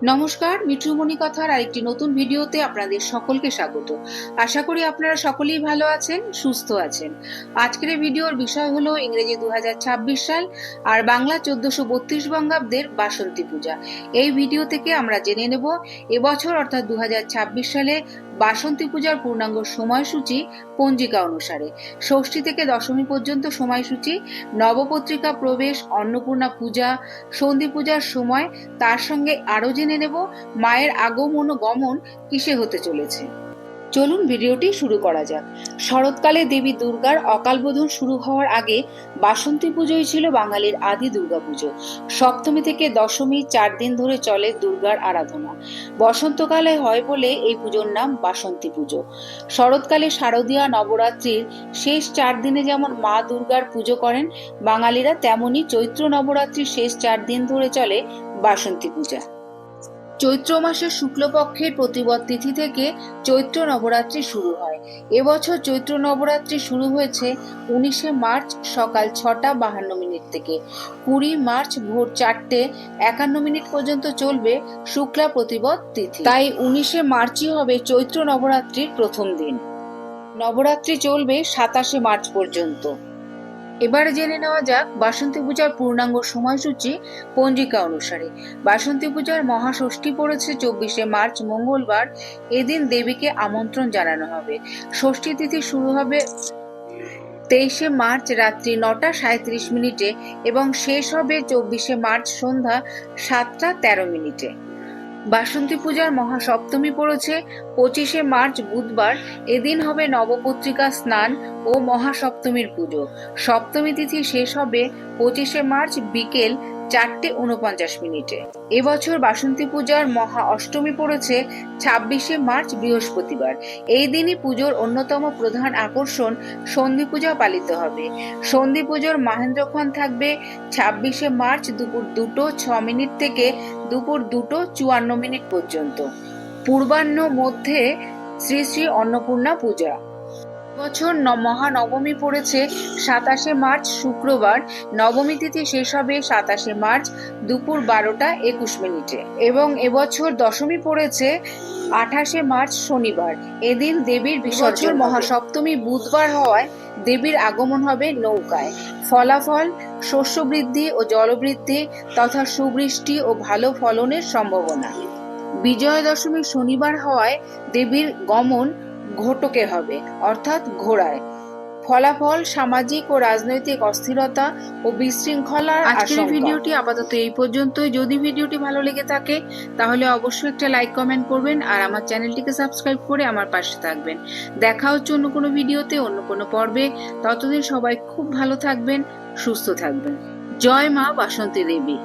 নমস্কার, মিঠুমণি কথার আরেকটি নতুন ভিডিওতে আপনাদের সকলকে স্বাগত। আশা করি আপনারা সকলেই ভালো আছেন, সুস্থ আছেন। আজকের এই ভিডিওর বিষয় হলো ইংরেজি 2026 সাল আর বাংলা 1432 বঙ্গাব্দের বাসন্তী পূজা। এই ভিডিও থেকে আমরা জেনে নেব এবছর অর্থাৎ 2026 সালে বাসন্তী পূজার পূর্ণাঙ্গ সময়সূচি পঞ্জিকা অনুসারে। ষষ্ঠী থেকে দশমী পর্যন্ত সময়সূচি, নবপত্রিকা প্রবেশ, অন্নপূর্ণা পূজা, সন্ধি পূজার সময়, তার সঙ্গে আরো জেনে নেব মায়ের আগমন ও গমন কিসে হতে চলেছে। চলুন ভিডিওটি শুরু করা যাক। শরৎকালে দেবী দুর্গার অকাল বোধন শুরু হওয়ার আগে বাসন্তী পুজোই ছিল বাঙালির আদি দুর্গাপুজো। সপ্তমী থেকে দশমী 4 দিন ধরে চলে দুর্গার আরাধনা। বসন্তকালে হয় বলে এই পুজোর নাম বাসন্তী পুজো। শরৎকালে শারদীয়া নবরাত্রির শেষ 4 দিনে যেমন মা দুর্গার পুজো করেন বাঙালিরা, তেমনি চৈত্র নবরাত্রির শেষ 4 দিন ধরে চলে বাসন্তী পূজা। চৈত্র মাসের শুক্লপক্ষের প্রতিপদ তিথি থেকে চৈত্র নবরাত্রি শুরু হয়। এবছর চৈত্র নবরাত্রি শুরু হয়েছে 19শে মার্চ সকাল 6:52 থেকে। 20 মার্চ ভোর 4:51 পর্যন্ত চলবে শুক্লা প্রতিপদ তিথি। তাই 19শে মার্চই হবে চৈত্র নবরাত্রির প্রথম দিন। নবরাত্রি চলবে 27শে মার্চ পর্যন্ত। এবারে জেনে নেওয়া যাক বাসন্তী পূজার পূর্ণাঙ্গ সময়সূচি পঞ্জিকা অনুসারে। বাসন্তী পূজার মহাষষ্ঠী পড়েছে 24শে মার্চ মঙ্গলবার। এদিন দেবীকে আমন্ত্রণ জানানো হবে। ষষ্ঠী তিথি শুরু হবে 23শে মার্চ রাত্রি 9:37 এবং শেষ হবে 24শে মার্চ সন্ধ্যা 7:13। বাসন্তী পূজার মহাসপ্তমী পড়েছে 25শে মার্চ বুধবার। এদিন হবে নবপত্রিকা স্নান ও মহাসপ্তমীর পুজো। সপ্তমী তিথি শেষ হবে 25শে মার্চ বিকেল 4:49। এবছর বাসন্তী পূজার মহা অষ্টমী পড়েছে 26শে মার্চ বৃহস্পতিবার। এই দিনই পুজোর অন্যতম প্রধান আকর্ষণ সন্ধি পূজা পালিত হবে। সন্ধি পুজোর মাহেন্দ্রক্ষণ থাকবে 26শে মার্চ দুপুর 2:06 থেকে দুপুর 2:54 পর্যন্ত। পূর্বাহ্ন মধ্যে শ্রী শ্রী অন্নপূর্ণা পূজা। বছর মহানবমী পড়েছে 27শে মার্চ শুক্রবার। নবমী তিথি শেষ হবে 27শে মার্চ দুপুর 12:21 এবং এবছর দশমী পড়েছে 28শে মার্চ শনিবার। এদিন দেবীর বিসর্জন। মহাসপ্তমী বুধবার হওয়ায় দেবীর আগমন হবে নৌকায়। ফলাফল শস্য বৃদ্ধি ও জলবৃদ্ধি তথা সুবৃষ্টি ও ভালো ফলনের সম্ভাবনা। বিজয়া দশমী শনিবার হওয়ায় দেবীর গমন ঘটকে হবে, অর্থাৎ ঘোড়ায়। ফলাফল সামাজিক ও রাজনৈতিক অস্থিরতা ও বিশৃঙ্খলার আশঙ্কা। আজকের ভিডিওটি আপাতত এই পর্যন্তই। যদি ভিডিওটি ভালো লেগে থাকে তাহলে অবশ্যই একটা লাইক কমেন্ট করবেন আর আমার চ্যানেলটিকে সাবস্ক্রাইব করে আমার পাশে থাকবেন। দেখা হচ্ছে অন্য কোনো ভিডিওতে, অন্য কোনো পর্বে। ততদিন সবাই খুব ভালো থাকবেন, সুস্থ থাকবেন। জয় মা বাসন্তী দেবী।